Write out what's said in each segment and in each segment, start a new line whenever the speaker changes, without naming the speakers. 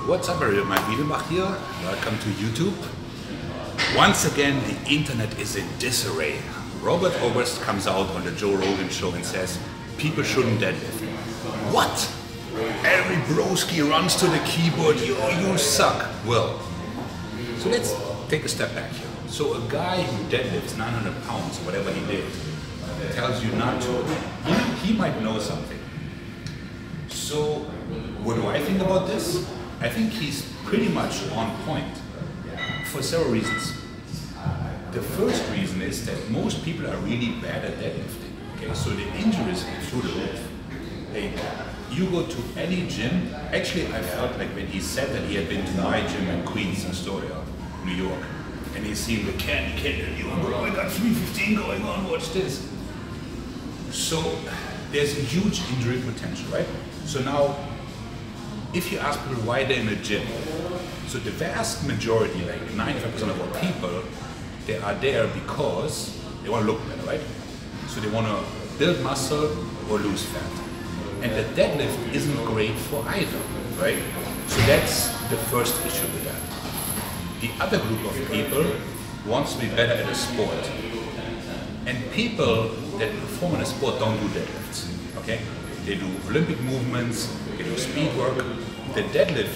What's up everyone, Maik Wiedenbach here. Welcome to YouTube. Once again, the internet is in disarray. Oberst comes out on the Joe Rogan show and says, people shouldn't deadlift. What? Every broski runs to the keyboard, you suck. Well, so let's take a step back here. So a guy who deadlifts 900 pounds, whatever he did, tells you not to, he might know something. So what do I think about this? I think he's pretty much on point for several reasons. The first reason is that most people are really bad at deadlifting. Okay, so the injuries through the roof. Hey, you go to any gym. Actually, I felt like when he said that he had been to my gym in Queens, Astoria, New York, and he's seen the can, bro, I got 315 going on. Watch this. So there's a huge injury potential, right? So now, if you ask people why they're in a gym, so the vast majority, like 95% of our people, they are there because they want to look better, right? So they want to build muscle or lose fat. And the deadlift isn't great for either, right? So that's the first issue with that. The other group of people wants to be better at a sport. And people that perform in a sport don't do deadlifts, okay? They do Olympic movements, they do speed work. The deadlift,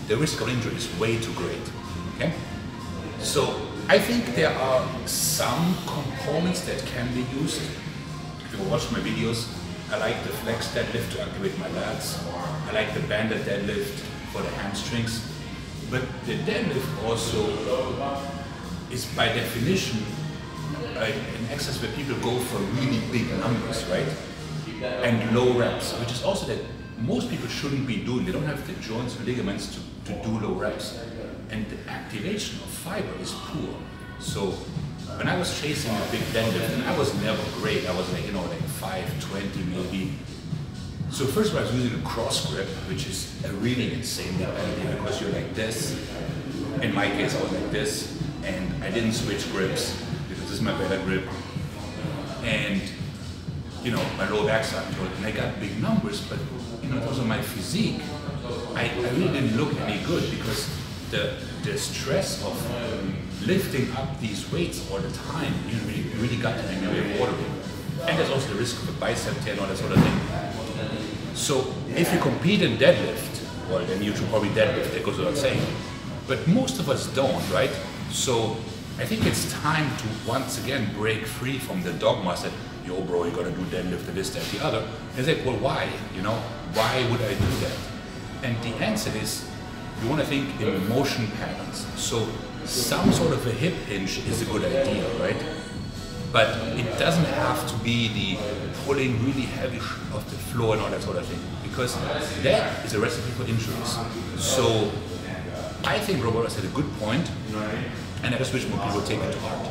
the risk of injury is way too great, okay? So I think there are some components that can be used. If you watch my videos, I like the flex deadlift to activate my lats. I like the banded deadlift for the hamstrings. But the deadlift also is by definition an exercise where people go for really big numbers, right? And low reps, which is also that most people shouldn't be doing. They don't have the joints and ligaments to do low reps. And the activation of fiber is poor. So when I was chasing a big deadlift, and I was never great, I was like, like 520 maybe. So first of all, I was using a cross grip, which is a really insanely bad idea because you're like this. In my case, I was like this, and I didn't switch grips because this is my better grip. And my lower back started to hurt, and I got big numbers, but because of my physique, I really didn't look any good because the stress of lifting up these weights all the time, really got to make me very watery. And there's also the risk of a bicep tear and all that sort of thing. So if you compete in deadlift, well then you should probably deadlift, that goes without saying. But most of us don't, right? So I think it's time to once again break free from the dogmas that, yo bro, you gotta do deadlift and this, that, the other. And it's like, well, why? Why would I do that? And the answer is, you want to think in motion patterns. So some sort of a hip hinge is a good idea, right? But it doesn't have to be the pulling really heavy off the floor and all that sort of thing, because that is a recipe for injuries. So I think Oberst had a good point, and I just wish more people take it to heart.